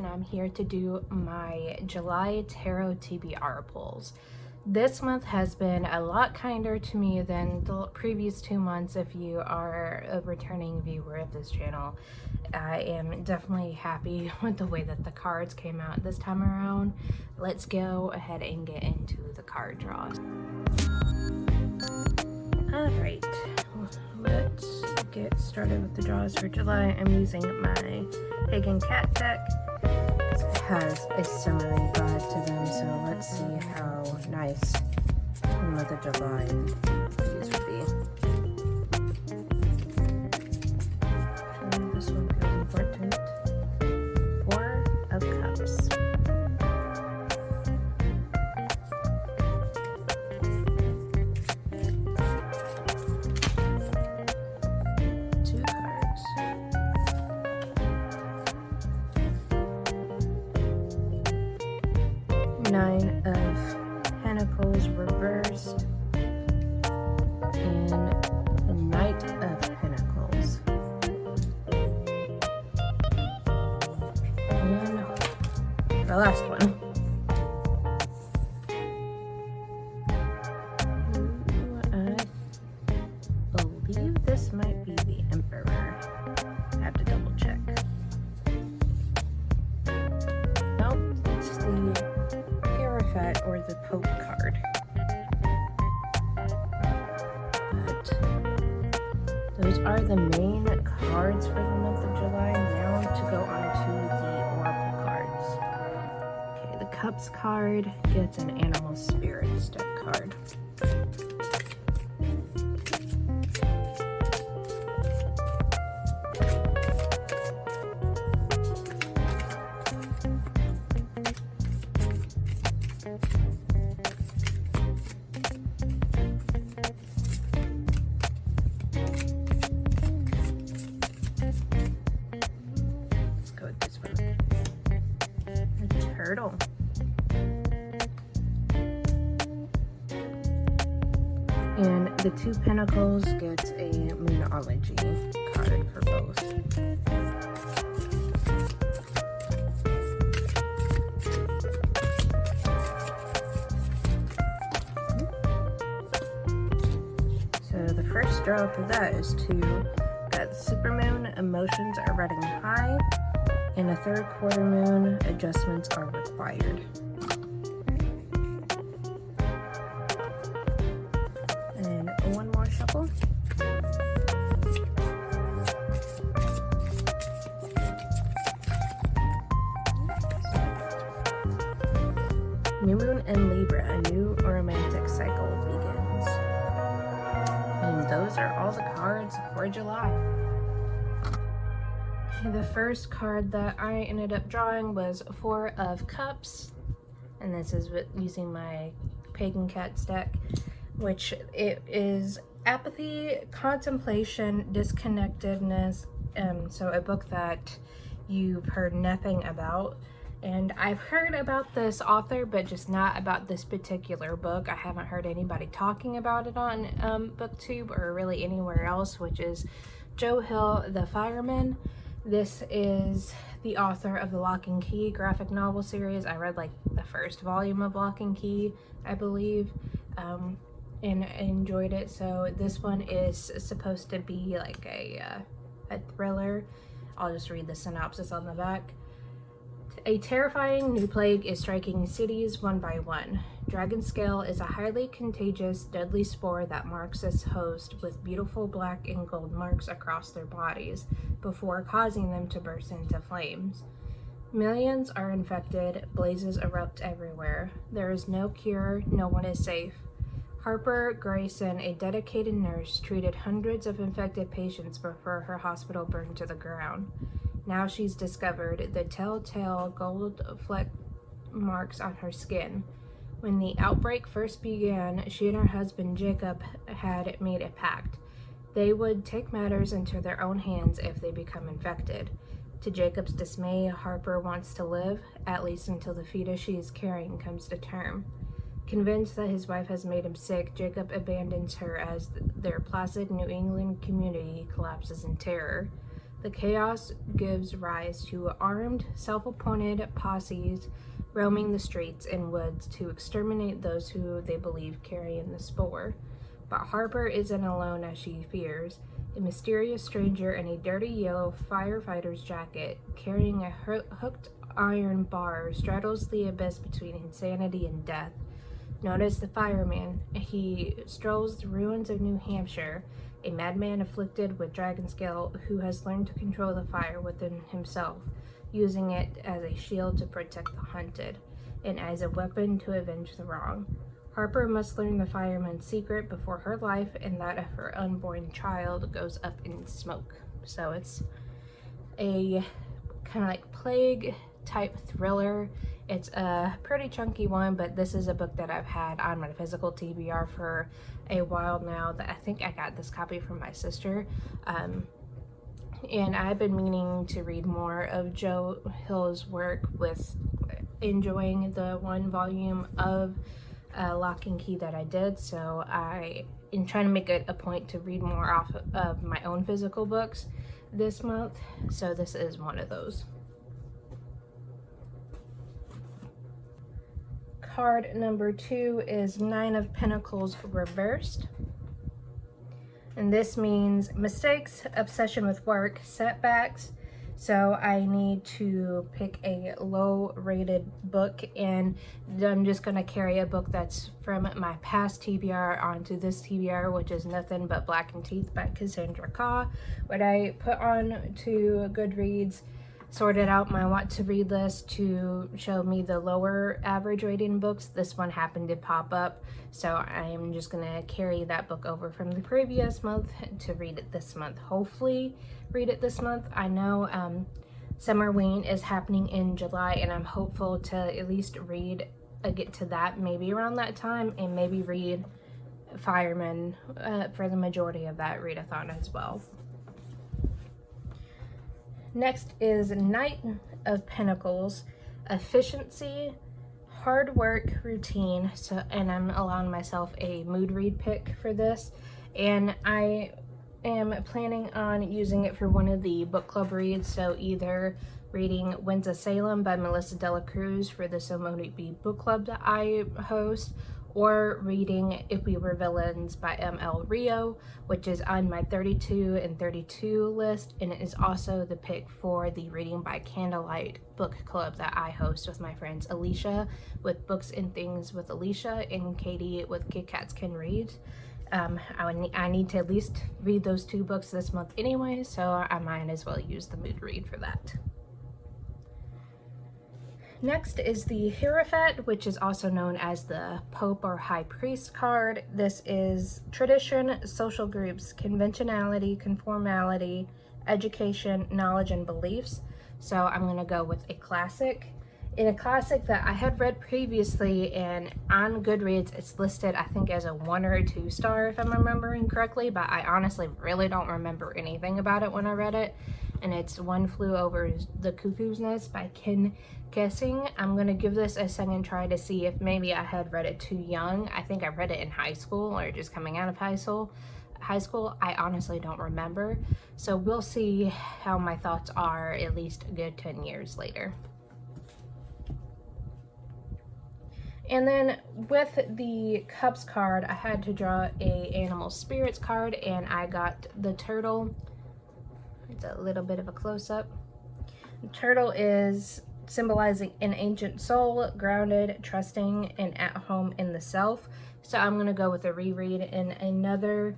I'm here to do my July Tarot TBR pulls. This month has been a lot kinder to me than the previous 2 months. If you are a returning viewer of this channel, I am definitely happy with the way that the cards came out this time around. Let's go ahead and get into the card draws. Alright, let's get started with the draws for July. I'm using my Pagan Cat deck. It has a summary guide to them, so let's see how nice the month of July these would be. This one feels important. 4 of Cups. Nine of Pentacles reversed and Knight of Pentacles, and the last one. I believe this might be the Emperor. I have to double check. Nope, it's the or the Pope card. But those are the main cards for the month of July. Now to go on to the Oracle cards. Okay, the Cups card gets an Animal Spirits deck card. Turtle. And the 2 Pentacles gets a Moonology card for both. So the first draw for that is 2. Got Supermoon, emotions are running high. In a 3rd quarter moon, adjustments are required. And one more shuffle. New moon in Libra, a new romantic cycle begins. And those are all the cards for July. The first card that I ended up drawing was 4 of Cups, and this is using my Pagan Cats deck, which it is apathy, contemplation, disconnectedness, so a book that you've heard nothing about. And I've heard about this author, but just not about this particular book. I haven't heard anybody talking about it on booktube or really anywhere else, which is Joe Hill, the Fireman. This is the author of the Lock and Key graphic novel series. I read like the first volume of Lock and Key, I believe, and I enjoyed it. So this one is supposed to be like a thriller. I'll just read the synopsis on the back. A terrifying new plague is striking cities one by one. Dragon Scale is a highly contagious, deadly spore that marks its host with beautiful black and gold marks across their bodies before causing them to burst into flames. Millions are infected, blazes erupt everywhere. There is no cure, no one is safe. Harper Grayson, a dedicated nurse, treated hundreds of infected patients before her hospital burned to the ground. Now she's discovered the telltale gold fleck marks on her skin. When the outbreak first began, she and her husband Jacob had made a pact. They would take matters into their own hands if they become infected. To Jacob's dismay, Harper wants to live, at least until the fetus she is carrying comes to term. Convinced that his wife has made him sick, Jacob abandons her as their placid New England community collapses in terror. The chaos gives rise to armed, self-appointed posses roaming the streets and woods to exterminate those who they believe carry in the spore. But Harper isn't alone as she fears. A mysterious stranger in a dirty yellow firefighter's jacket, carrying a hooked iron bar, straddles the abyss between insanity and death. Known as the Fireman, he strolls the ruins of New Hampshire, a madman afflicted with dragon's guilt who has learned to control the fire within himself, using it as a shield to protect the hunted, and as a weapon to avenge the wrong. Harper must learn the fireman's secret before her life and that of her unborn child goes up in smoke. So it's a kind of like plague type thriller. It's a pretty chunky one, but this is a book that I've had on my physical TBR for a while now. That I think I got this copy from my sister. And I've been meaning to read more of Joe Hill's work, with enjoying the one volume of Lock and Key that I did. So I am trying to make it a point to read more off of my own physical books this month. So this is one of those. Card number 2 is Nine of Pentacles reversed. And this means mistakes, obsession with work, setbacks. So I need to pick a low rated book, and I'm just going to carry a book that's from my past TBR onto this TBR, which is Nothing But Black and Teeth by Cassandra Khaw. What I put on to Goodreads sorted out my want to read list to show me the lower average rating books. This one happened to pop up, so I am just gonna carry that book over from the previous month to read it this month. Hopefully read it this month. I know Summerween is happening in July, and I'm hopeful to at least read get to that maybe around that time, and maybe read Fireman for the majority of that readathon as well. Next is Knight of Pentacles, efficiency, hard work, routine. So, and I'm allowing myself a mood read pick for this, and I am planning on using it for one of the book club reads. So either reading Winston-Salem by Melissa Dela Cruz for the So Mote It Be book club that I host, or reading If We Were Villains by M.L. Rio, which is on my 32 and 32 list, and it is also the pick for the Reading by Candlelight book club that I host with my friends Alicia with Books and Things with Alicia and Katie with Kit Kats Can Read. I need to at least read those 2 books this month anyway, so I might as well use the mood read for that. Next is the Hierophant, which is also known as the Pope or High Priest card. This is tradition, social groups, conventionality, conformality, education, knowledge, and beliefs. So I'm going to go with a classic. In a classic that I had read previously, and on Goodreads it's listed I think as a 1 or a 2 star if I'm remembering correctly, but I honestly really don't remember anything about it when I read it. And it's One Flew Over the Cuckoo's Nest by Ken Kessing. I'm going to give this a second try to see if maybe I had read it too young. I think I read it in high school or just coming out of high school. I honestly don't remember. So we'll see how my thoughts are at least a good 10 years later. And then with the Cups card, I had to draw a Animal Spirits card, and I got the turtle. It's a little bit of a close-up. The turtle is symbolizing an ancient soul, grounded, trusting, and at home in the self. So I'm going to go with a reread in another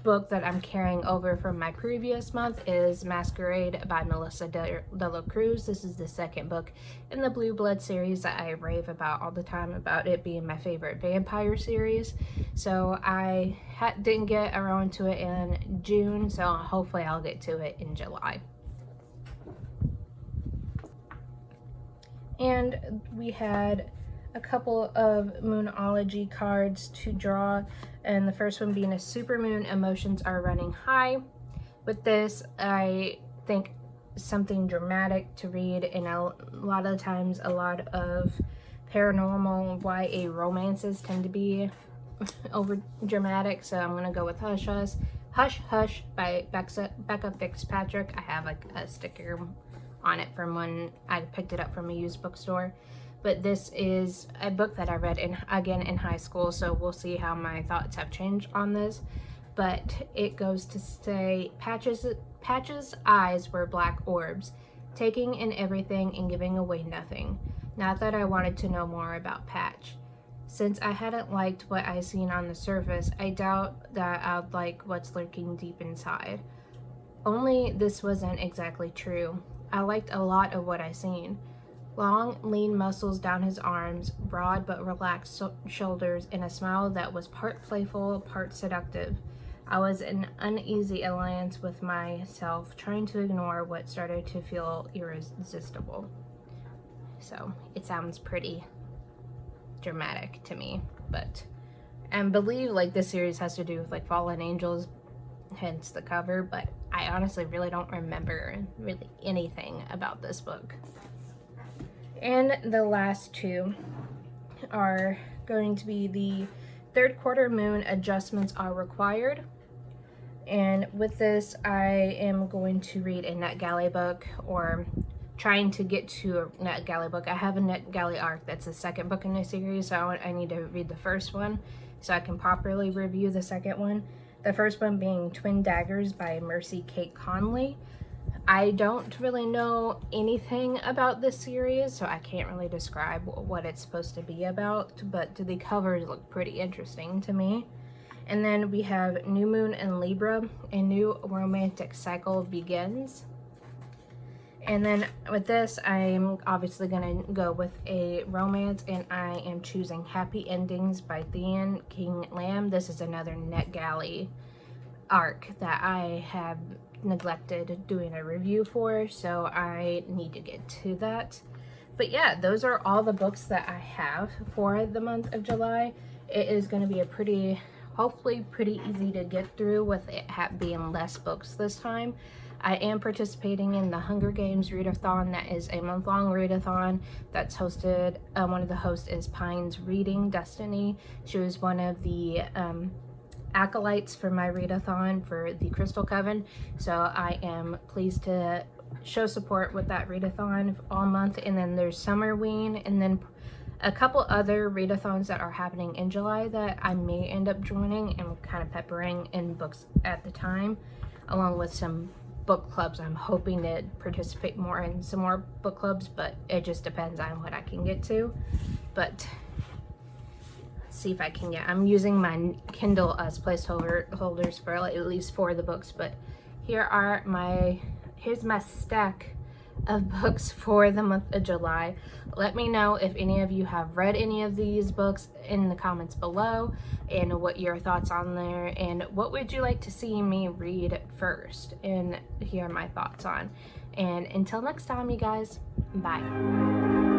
book that I'm carrying over from my previous month is Masquerade by Melissa Dela Cruz. This is the second book in the Blue Blood series that I rave about all the time, about it being my favorite vampire series. So I didn't get around to it in June, so hopefully I'll get to it in July. And we had a couple of Moonology cards to draw, and the first one being a supermoon, emotions are running high. With this, I think something dramatic to read, and a lot of times a lot of paranormal YA romances tend to be over dramatic, so I'm going to go with Hush Hush Hush Hush by Becca Fitzpatrick. I have like a sticker on it from when I picked it up from a used bookstore. But this is a book that I read again in high school, so we'll see how my thoughts have changed on this. But it goes to say, Patch's eyes were black orbs, taking in everything and giving away nothing. Not that I wanted to know more about Patch. Since I hadn't liked what I seen on the surface, I doubt that I'd like what's lurking deep inside. Only this wasn't exactly true. I liked a lot of what I seen. Long, lean muscles down his arms, broad but relaxed shoulders, and a smile that was part playful, part seductive. I was in uneasy alliance with myself, trying to ignore what started to feel irresistible. So, it sounds pretty dramatic to me, but I believe like this series has to do with like fallen angels, hence the cover, but I honestly really don't remember really anything about this book. And the last two are going to be the third quarter moon adjustments are required. And with this, I am going to read a NetGalley book, or trying to get to a NetGalley book. I have a NetGalley arc that's the second book in the series, so I need to read the first one so I can properly review the second one. The first one being Twin Daggers by Mercy Kate Conley. I don't really know anything about this series, so I can't really describe what it's supposed to be about, but the covers look pretty interesting to me. And then we have New Moon in Libra, a new romantic cycle begins. And then with this, I'm obviously going to go with a romance, and I am choosing Happy Endings by Thean King Lamb. This is another NetGalley arc that I have neglected doing a review for, so I need to get to that. But yeah, those are all the books that I have for the month of July. It is going to be a hopefully pretty easy to get through with it being less books this time. I am participating in the Hunger Games readathon. That is a month-long readathon that's hosted, one of the hosts is Pine's Reading Destiny. She was one of the acolytes for my readathon for the Crystal Coven, so I am pleased to show support with that readathon all month. And then there's Summerween, and then a couple other readathons that are happening in July that I may end up joining and kind of peppering in books at the time, along with some book clubs. I'm hoping to participate more in some more book clubs, but it just depends on what I can get to. But see if I can get, I'm using my Kindle as placeholders for at least 4 of the books, but here's my stack of books for the month of July. Let me know if any of you have read any of these books in the comments below, and what your thoughts on there, and what would you like to see me read first and hear my thoughts on. And until next time, you guys, bye.